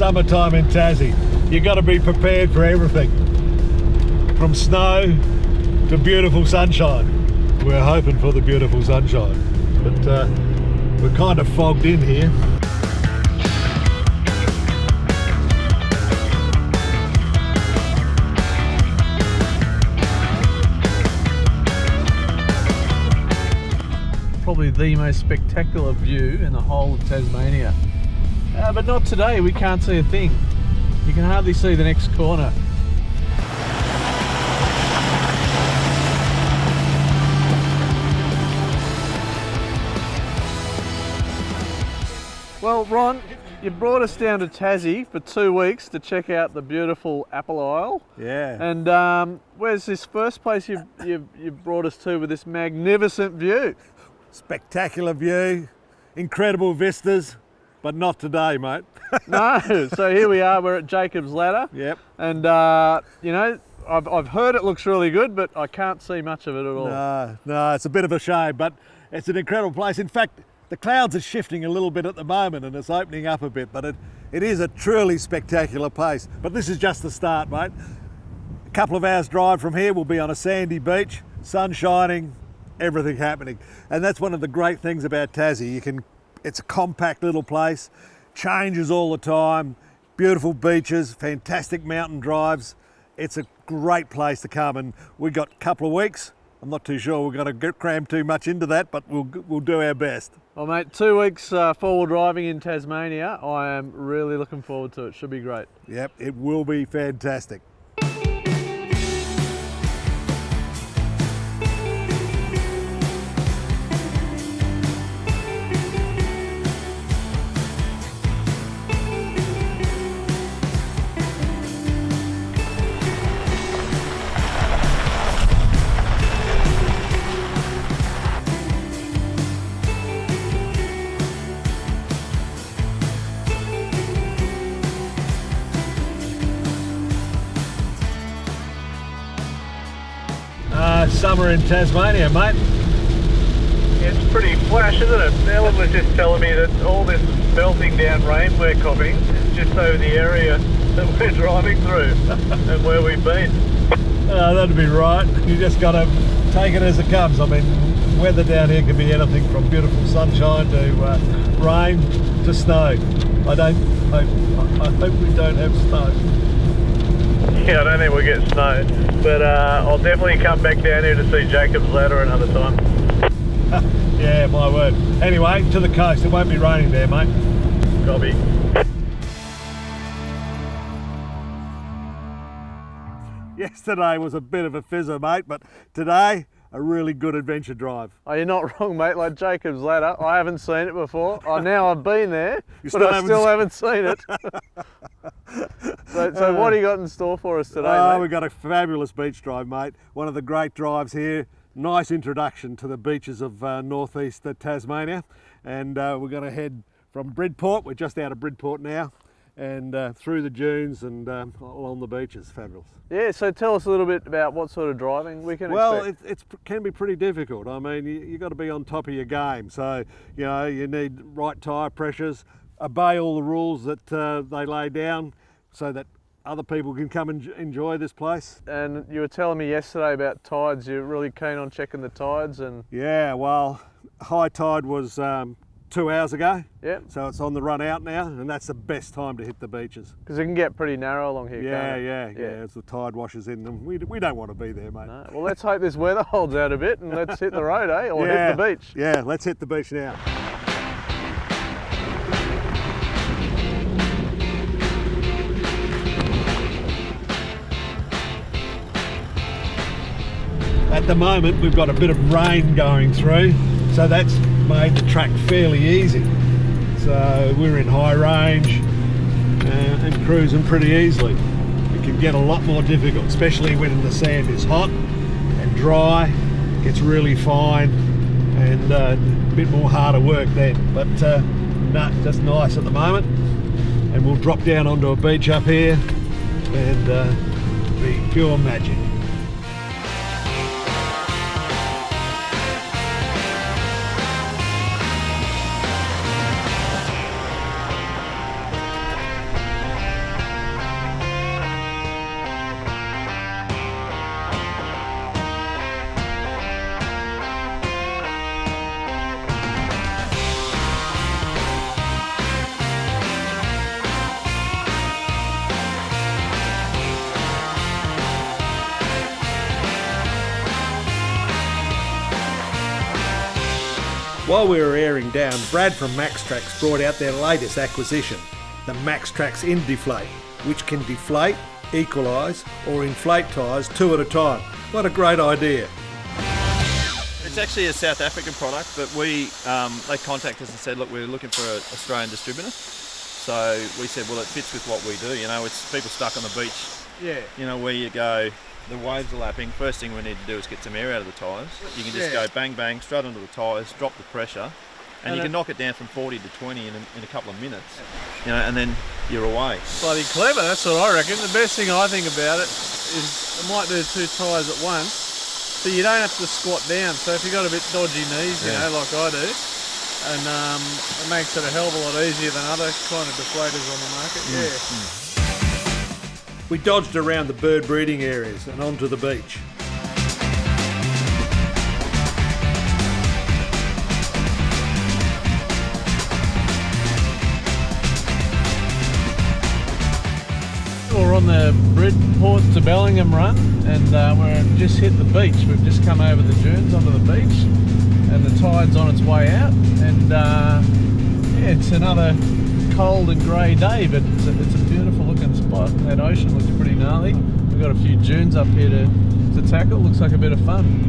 summertime in Tassie. You got to be prepared for everything, from snow to beautiful sunshine. We're hoping for the beautiful sunshine, but we're kind of fogged in here. Probably the most spectacular view in the whole of Tasmania. But not today, we can't see a thing. You can hardly see the next corner. Well, Ron, you brought us down to Tassie for 2 weeks to check out the beautiful Apple Isle. Yeah. And where's this first place you've brought us to with this magnificent view? Spectacular view, incredible vistas, but not today, mate. No, so here we are, we're at Jacob's Ladder. Yep. And you know, I've heard it looks really good, but I can't see much of it at all. No, it's a bit of a shame, but it's an incredible place. In fact, the clouds are shifting a little bit at the moment and it's opening up a bit, but it is a truly spectacular place. But this is just the start, mate. A couple of hours drive from here, we'll be on a sandy beach, sun shining, everything happening. And that's one of the great things about Tassie. It's a compact little place, changes all the time, beautiful beaches, fantastic mountain drives. It's a great place to come, and we've got a couple of weeks. I'm not too sure we're going to cram too much into that, but we'll do our best. Well, mate, 2 weeks forward driving in Tasmania. I am really looking forward to it. Should be great. Yep, it will be fantastic. Summer in Tasmania, mate. It's pretty flash, isn't it? Ellen was just telling me that all this belting down rain we're copying is just over the area that we're driving through and where we've been. That'd be right. You just got to take it as it comes. I mean, weather down here can be anything from beautiful sunshine to rain to snow. I hope we don't have snow. Yeah, I don't think we'll get snow, but I'll definitely come back down here to see Jacob's Ladder another time. Yeah, my word. Anyway, to the coast. It won't be raining there, mate. Copy. Yesterday was a bit of a fizzer, mate, but today, a really good adventure drive. Oh, you're not wrong, mate. Like Jacob's Ladder, I haven't seen it before. Now I've been there, but I still haven't seen it. So what do you got in store for us today, mate? We've got a fabulous beach drive, mate. One of the great drives here. Nice introduction to the beaches of northeast Tasmania. And we're going to head from Bridport. We're just out of Bridport now. And through the dunes and along the beaches. Fabulous. Yeah, so tell us a little bit about what sort of driving we can expect. Well, it can be pretty difficult. I mean, you got to be on top of your game. So, you know, you need right tyre pressures, obey all the rules that they lay down so that other people can come and enjoy this place. And you were telling me yesterday about tides. You're really keen on checking the tides. And yeah, well, high tide was 2 hours ago. Yep. So it's on the run out now, and that's the best time to hit the beaches. Because it can get pretty narrow along here, Yeah, can't it? yeah. As the tide washes in, and we don't want to be there, mate. No. Well, let's hope this weather holds out a bit, and let's hit the road, eh? Or hit the beach. Yeah, let's hit the beach now. At the moment, we've got a bit of rain going through, so that's made the track fairly easy. So we're in high range and cruising pretty easily. It can get a lot more difficult, especially when the sand is hot and dry, gets really fine, and a bit more harder work then. But no, just nice at the moment. And we'll drop down onto a beach up here and be pure magic. While we were airing down, Brad from MAXTRAX brought out their latest acquisition, the MAXTRAX InDeflate, which can deflate, equalise or inflate tyres 2 at a time. What a great idea. It's actually a South African product, but they contacted us and said, look, we're looking for an Australian distributor. So we said, well, it fits with what we do. You know, it's people stuck on the beach. Yeah. You know, where you go, the waves are lapping. First thing we need to do is get some air out of the tyres. You can just go bang, bang, straight onto the tyres, drop the pressure, and you can knock it down from 40 to 20 in a couple of minutes. You know, and then you're away. Bloody clever, that's what I reckon. The best thing I think about it is it might do 2 tyres at once, so you don't have to squat down. So if you've got a bit dodgy knees, you know, like I do, and it makes it a hell of a lot easier than other kind of deflators on the market. We dodged around the bird breeding areas and onto the beach. We're on the Bridport to Bellingham run, and we're just hit the beach. We've just come over the dunes onto the beach, and the tide's on its way out. And yeah, it's another cold and grey day, but it's a beautiful looking spot. That ocean looks pretty gnarly. We've got a few dunes up here to tackle. Looks like a bit of fun.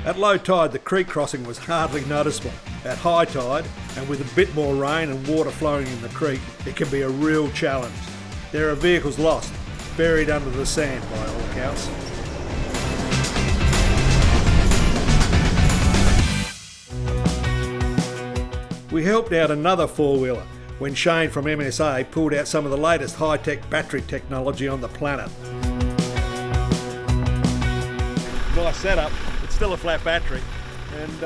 At low tide, the creek crossing was hardly noticeable. At high tide, and with a bit more rain and water flowing in the creek, it can be a real challenge. There are vehicles lost, buried under the sand by all accounts. We helped out another four-wheeler when Shane from MSA pulled out some of the latest high-tech battery technology on the planet. Nice setup. It's still a flat battery, and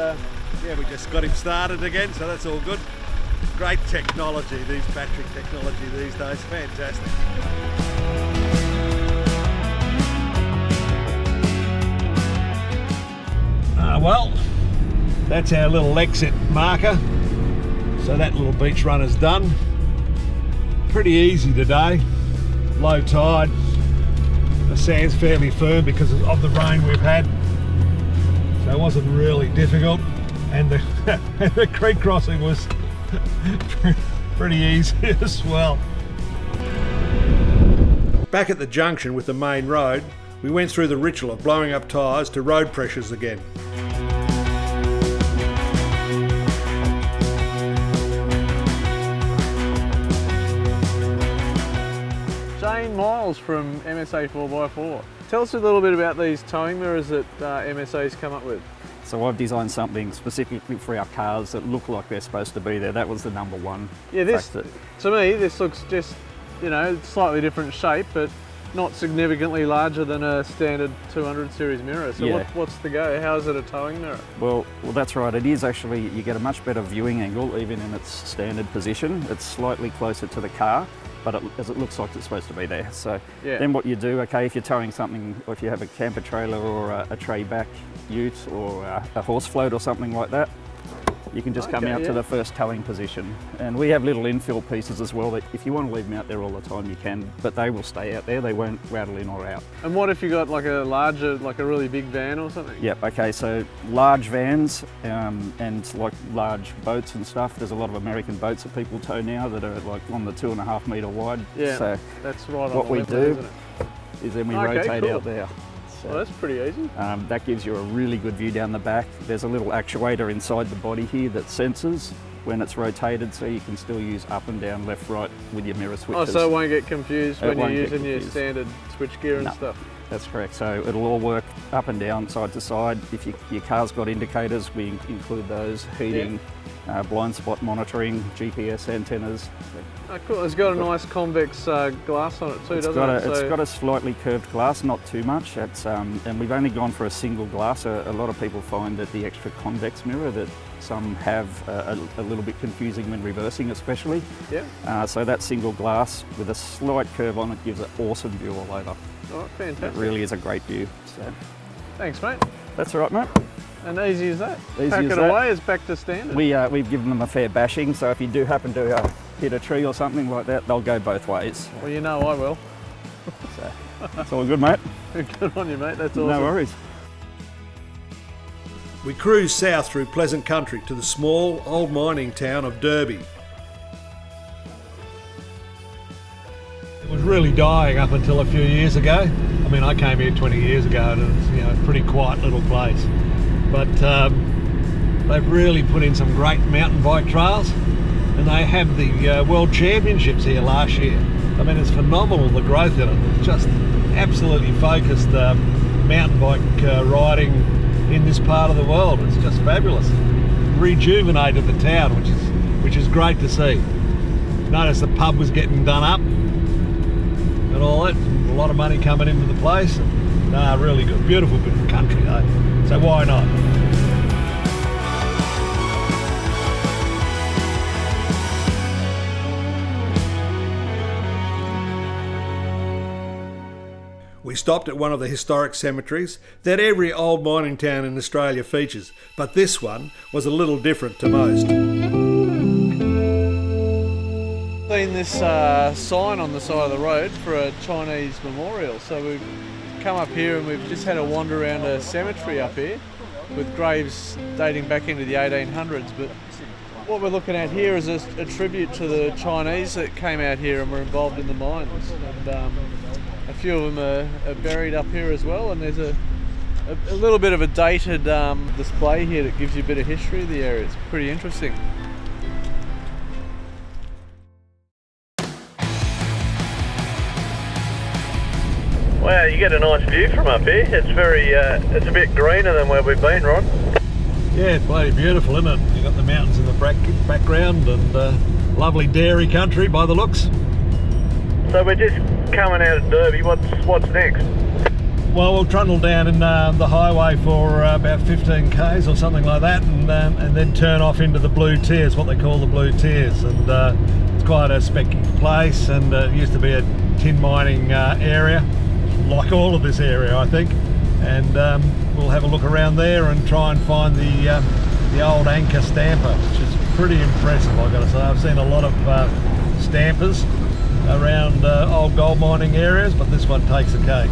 yeah, we just got him started again, so that's all good. Great technology, these battery technology these days, fantastic. Well, that's our little exit marker, so that little beach run is done. Pretty easy today, low tide. The sand's fairly firm because of the rain we've had, so it wasn't really difficult, and the creek crossing was pretty easy as well. Back at the junction with the main road, we went through the ritual of blowing up tyres to road pressures again. Shane Miles from MSA 4x4. Tell us a little bit about these towing mirrors that MSA's come up with. So I've designed something specifically for our cars that look like they're supposed to be there. That was the number one factor. To me, this looks just, you know, slightly different shape, but not significantly larger than a standard 200 series mirror. So yeah. what's the go? How is it a towing mirror? Well, that's right. It is actually, you get a much better viewing angle even in its standard position. It's slightly closer to the car, but as it looks like it's supposed to be there. So then what you do, okay, if you're towing something, or if you have a camper trailer or a tray back ute or a horse float or something like that, you can just come out to the first towing position. And we have little infill pieces as well that if you want to leave them out there all the time you can, but they will stay out there, they won't rattle in or out. And what if you got like a larger, like a really big van or something? Yep, okay, so large vans and like large boats and stuff. There's a lot of American boats that people tow now that are like on the 2.5 metre wide. Yeah, so that's right on what the we limit, do isn't it? is then we rotate out there. So, well, that's pretty easy. that gives you a really good view down the back. There's a little actuator inside the body here that senses when it's rotated, so you can still use up and down, left, right with your mirror switches. Oh, so it won't get confused when you're using your standard switch gear and stuff? That's correct. So it'll all work up and down, side to side. If your car's got indicators, we include those, heating, blind spot monitoring, GPS antennas. Oh, cool. It's got a nice convex glass on it too, doesn't it? It's got a slightly curved glass, not too much. And we've only gone for a single glass. A lot of people find that the extra convex mirror that some have a little bit confusing when reversing, especially. Yeah. So that single glass with a slight curve on it gives an awesome view all over. Oh, fantastic. It really is a great view. So. Thanks, mate. That's all right, mate. And easy as that. Easy Pack as it that. away, it's back to standard. We've given them a fair bashing, so if you do happen to hit a tree or something like that, they'll go both ways. Well, you know I will. So, it's all good, mate. Good on you, mate. That's awesome. No worries. We cruised south through pleasant country to the small old mining town of Derby. It was really dying up until a few years ago. I mean, I came here 20 years ago and it was, a pretty quiet little place. But they've really put in some great mountain bike trails, and they have the World Championships here last year. I mean, it's phenomenal, the growth in it. It's just absolutely focused mountain bike riding in this part of the world. It's just fabulous. Rejuvenated the town, which is great to see. Noticed the pub was getting done up and all that. A lot of money coming into the place. Really good. Beautiful bit of country though. So why not? We stopped at one of the historic cemeteries that every old mining town in Australia features, but this one was a little different to most. Seen this sign on the side of the road for a Chinese memorial, so we've come up here and we've just had a wander around a cemetery up here with graves dating back into the 1800s. But what we're looking at here is a tribute to the Chinese that came out here and were involved in the mines. And a few of them are buried up here as well, and there's a little bit of a dated display here that gives you a bit of history of the area. It's pretty interesting. Wow, you get a nice view from up here. It's it's a bit greener than where we've been, Ron. Yeah, it's bloody beautiful, isn't it? You've got the mountains in the background and lovely dairy country by the looks. So we're just coming out of Derby. What's next? Well, we'll trundle down in the highway for about 15 k's or something like that, and then turn off into the Blue Tiers, what they call the Blue Tiers. And it's quite a spectacular place, and it used to be a tin mining area, like all of this area, I think. And we'll have a look around there and try and find the old anchor stamper, which is pretty impressive, I've got to say. I've seen a lot of stampers around old gold mining areas, but this one takes the cake.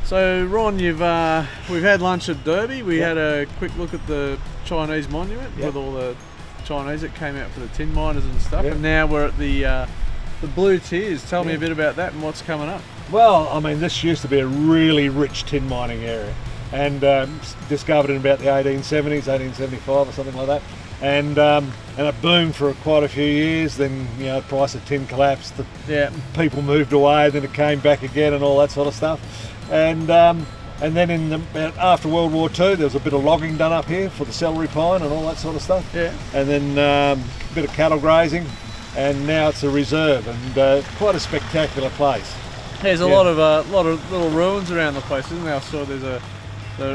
So Ron, we've had lunch at Derby. We had a quick look at the Chinese monument with all the Chinese that came out for the tin miners and stuff. And now we're at the Blue Tiers. Tell me a bit about that and what's coming up. Well, I mean, this used to be a really rich tin mining area, and discovered in about the 1870s, 1875 or something like that. And it boomed for quite a few years. Then the price of tin collapsed. People moved away. Then it came back again, and all that sort of stuff. And then after World War II, there was a bit of logging done up here for the celery pine and all that sort of stuff. Yeah. And then a bit of cattle grazing, and now it's a reserve, and quite a spectacular place. There's a lot of little ruins around the place, isn't there? I saw there's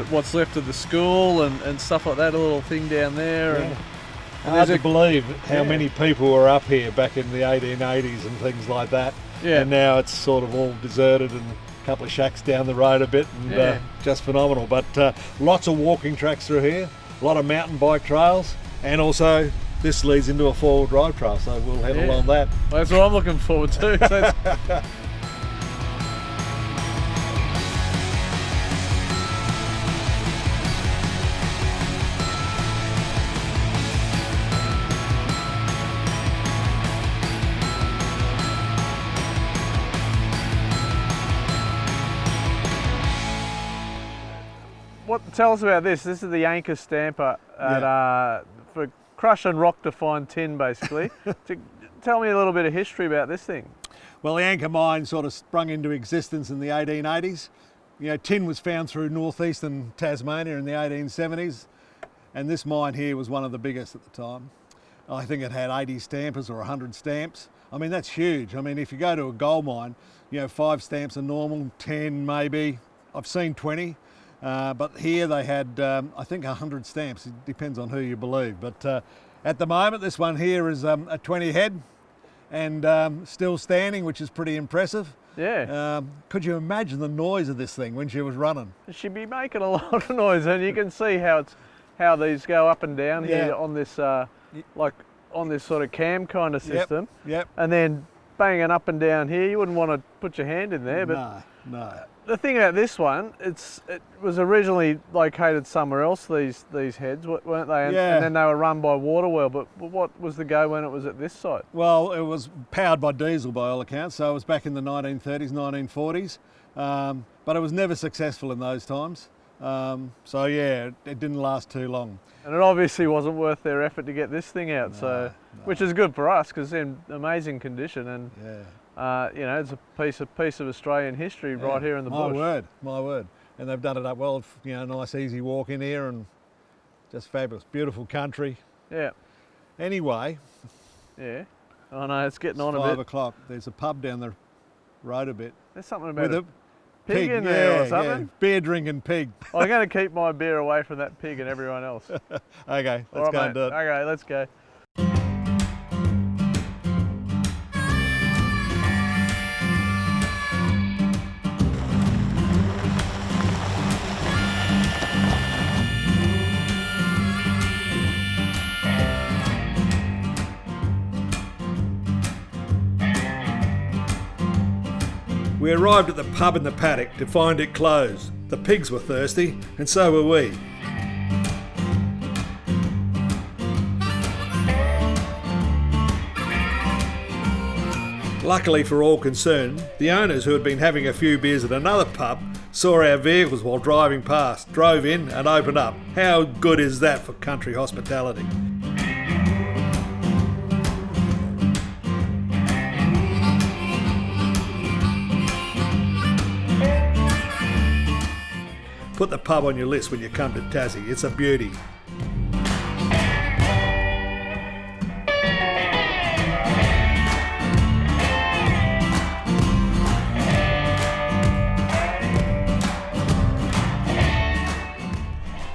what's left of the school and stuff like that. A little thing down there. Yeah. And Hard to believe how many people were up here back in the 1880s and things like that. Yeah. And now it's sort of all deserted and a couple of shacks down the road a bit, and just phenomenal. But lots of walking tracks through here, a lot of mountain bike trails, and also this leads into a four-wheel drive trail, so we'll head along that. Well, that's what I'm looking forward to. tell us about this. This is the anchor stamper at, for crush and rock to find tin, basically. Tell me a little bit of history about this thing. Well, the anchor mine sort of sprung into existence in the 1880s. You know, tin was found through northeastern Tasmania in the 1870s, and this mine here was one of the biggest at the time. I think it had 80 stampers or 100 stamps. I mean, that's huge. I mean, if you go to a gold mine, you know, 5 stamps are normal, 10 maybe. I've seen 20, but here they had, I think, 100 stamps. It depends on who you believe. But at the moment, this one here is a 20 head and still standing, which is pretty impressive. Yeah. Could you imagine the noise of this thing when she was running? She'd be making a lot of noise, and you can see how these go up and down here on this like on this sort of cam kind of system. Yep. And then banging up and down here. You wouldn't want to put your hand in there, but no. The thing about this one, it was originally located somewhere else. These heads, weren't they? And then they were run by Waterwell. But what was the go when it was at this site? Well, it was powered by diesel by all accounts. So it was back in the 1930s, 1940s. But it was never successful in those times. So yeah, it didn't last too long. And it obviously wasn't worth their effort to get this thing out. No. Which is good for us because it's in amazing condition, and you know, it's a piece of Australian history right here in the bush. My word. And they've done it up well. You know, nice easy walk in here and just fabulous, beautiful country. Yeah. Anyway. Yeah. I know it's getting on a bit. 5 o'clock. There's a pub down the road a bit. There's something about a pig in there or something? Yeah. Beer drinking pig. I'm going to keep my beer away from that pig and everyone else. Okay, let's go and do it. Okay, let's go. We arrived at the pub in the paddock to find it closed. The pigs were thirsty, and so were we. Luckily for all concerned, the owners, who had been having a few beers at another pub, saw our vehicles while driving past, drove in and opened up. How good is that for country hospitality? Put the pub on your list when you come to Tassie. It's a beauty.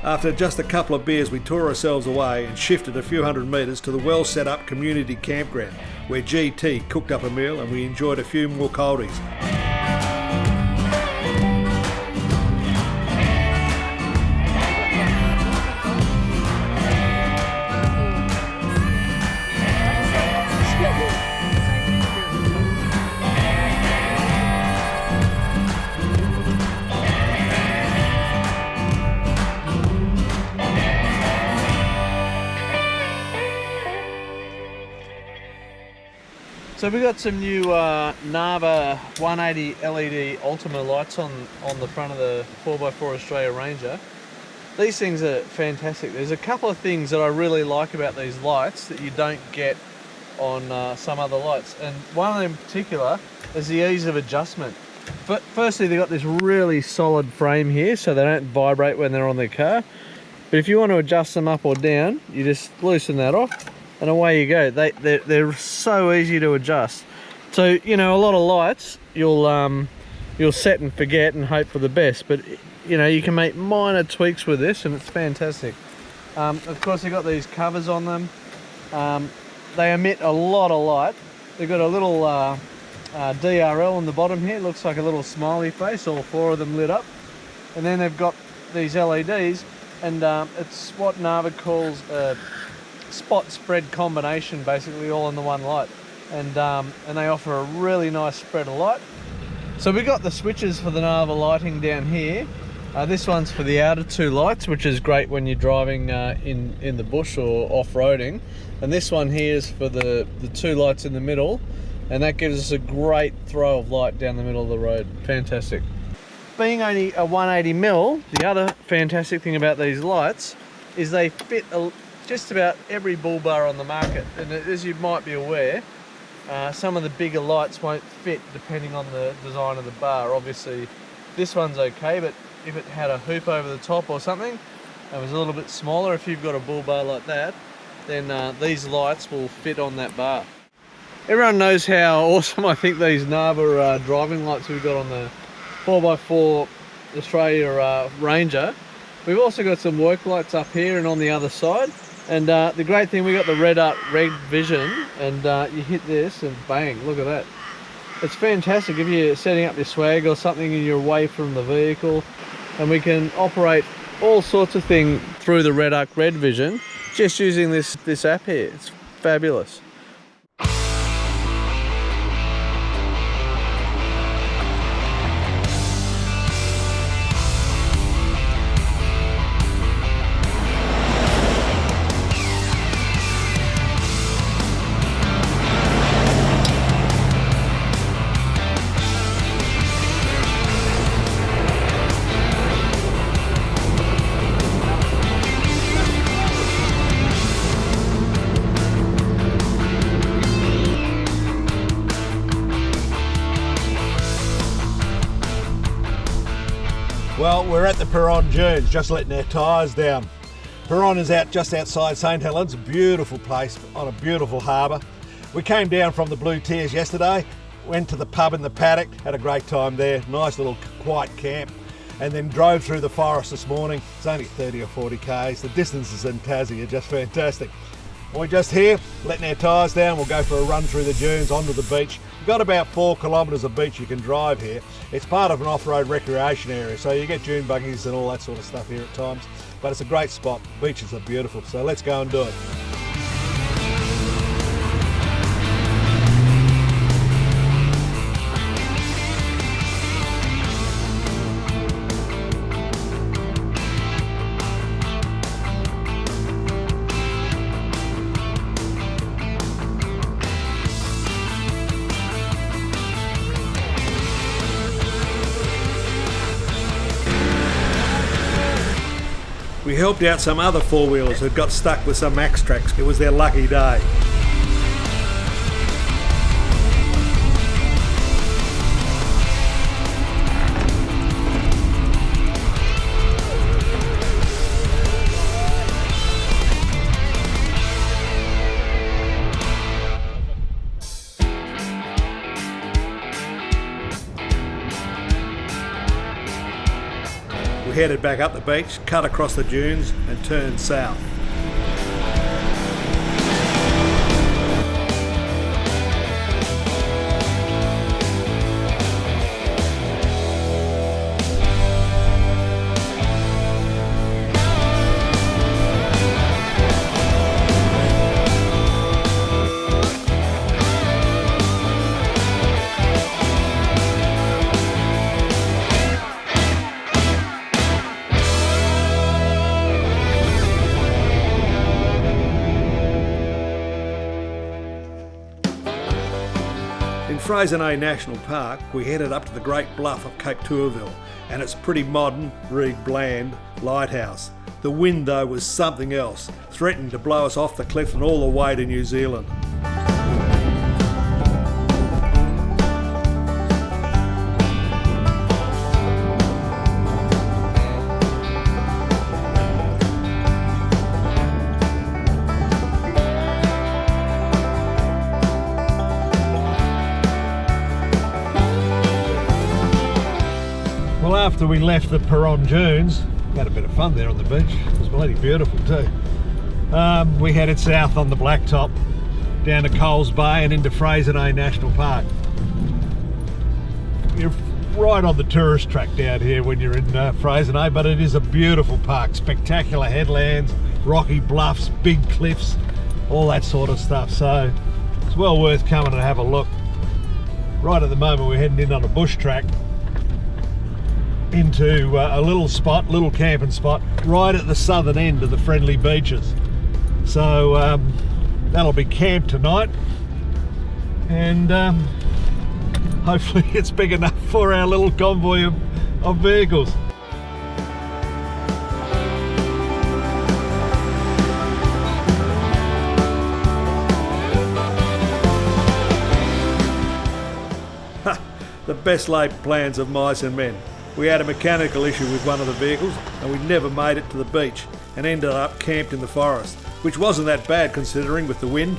After just a couple of beers, we tore ourselves away and shifted a few hundred metres to the well set up community campground, where GT cooked up a meal and we enjoyed a few more coldies. So we got some new Narva 180 LED Ultima lights on the front of the 4x4 Australia Ranger. These things are fantastic. There's a couple of things that I really like about these lights that you don't get on some other lights, and one of them in particular is the ease of adjustment. Firstly, they've got this really solid frame here so they don't vibrate when they're on their car, but if you want to adjust them up or down, you just loosen that off and away you go. They're so easy to adjust. So, you know, a lot of lights you'll set and forget and hope for the best, but you know, you can make minor tweaks with this and it's fantastic. Of course, they've got these covers on them. They emit a lot of light. They've got a little DRL on the bottom here. It looks like a little smiley face, all 4 of them lit up. And then they've got these LEDs, and it's what Narva calls a spot spread combination, basically all in the one light. And they offer a really nice spread of light. So we got the switches for the Narva lighting down here. This one's for the outer 2 lights, which is great when you're driving in the bush or off-roading. And this one here is for the 2 lights in the middle, and that gives us a great throw of light down the middle of the road. Fantastic. being only a 180mm, the other fantastic thing about these lights is they fit just about every bull bar on the market. And as you might be aware, some of the bigger lights won't fit depending on the design of the bar. Obviously, this one's okay, but if it had a hoop over the top or something, and was a little bit smaller, if you've got a bull bar like that, then these lights will fit on that bar. Everyone knows how awesome I think these Narva driving lights we've got on the 4x4 Australia Ranger. We've also got some work lights up here and on the other side. And the great thing, we got the red vision, and you hit this and bang, look at that. It's fantastic if you're setting up your swag or something and you're away from the vehicle, and we can operate all sorts of things through the red vision just using this app here. It's fabulous. Well, we're at the Perron Dunes, just letting our tyres down. Perron is just outside St Helens, a beautiful place on a beautiful harbour. We came down from the Blue Tiers yesterday, went to the pub in the paddock, had a great time there, nice little quiet camp, and then drove through the forest this morning. It's only 30 or 40 k's. The distances in Tassie are just fantastic. We're just here, letting our tyres down. We'll go for a run through the dunes onto the beach. We've got about 4 kilometres of beach you can drive here. It's part of an off-road recreation area, so you get dune buggies and all that sort of stuff here at times. But it's a great spot. Beaches are beautiful, so let's go and do it. We helped out some other four-wheelers who got stuck with some MAXTRAX. It was their lucky day. We headed back up the beach, cut across the dunes and turned south. In Frasernaye National Park, we headed up to the Great Bluff of Cape Towerville and its pretty modern, reed bland lighthouse. The wind though was something else, threatening to blow us off the cliff and all the way to New Zealand. Well, after we left the Perron Dunes, we had a bit of fun there on the beach. It was bloody beautiful too. We headed south on the blacktop, down to Coles Bay and into Frasernaye National Park. You're right on the tourist track down here when you're in Frasernaye, but it is a beautiful park. Spectacular headlands, rocky bluffs, big cliffs, all that sort of stuff. So it's well worth coming and have a look. Right at the moment we're heading in on a bush track into a little camping spot right at the southern end of the friendly beaches. So that'll be camp tonight, and hopefully it's big enough for our little convoy of vehicles. The best laid plans of mice and men. We had a mechanical issue with one of the vehicles and we never made it to the beach and ended up camped in the forest, which wasn't that bad considering with the wind.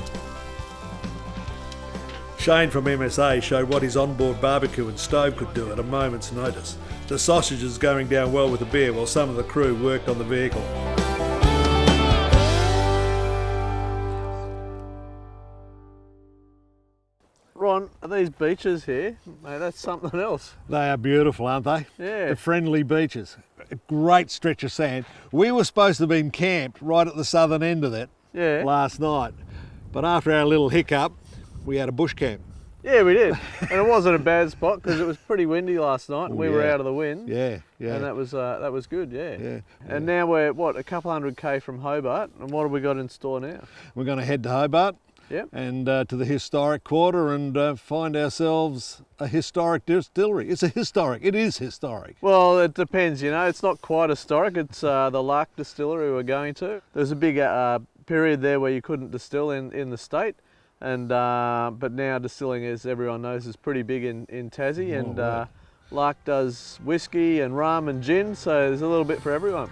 Shane from MSA showed what his onboard barbecue and stove could do at a moment's notice. The sausages going down well with the beer while some of the crew worked on the vehicle. Ron, are these beaches here? Mate, that's something else. They are beautiful, aren't they? Yeah. The friendly beaches. A great stretch of sand. We were supposed to have been camped right at the southern end of it last night. But after our little hiccup, we had a bush camp. Yeah, we did. And it wasn't a bad spot because it was pretty windy last night. We were out of the wind. Yeah, yeah. And that was good, Yeah. And now we're, what, a couple 100k from Hobart. And what have we got in store now? We're going to head to Hobart. Yep. And to the historic quarter and find ourselves a historic distillery. It is historic. Well, it depends, you know. It's not quite historic. It's the Lark Distillery we're going to. There's a big period there where you couldn't distill in the state. And but now distilling, as everyone knows, is pretty big in Tassie. And right. Lark does whiskey and rum and gin, so there's a little bit for everyone.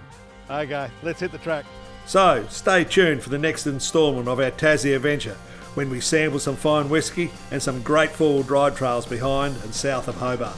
Okay, let's hit the track. So, stay tuned for the next instalment of our Tassie adventure when we sample some fine whiskey and some great four-wheel drive trails behind and south of Hobart.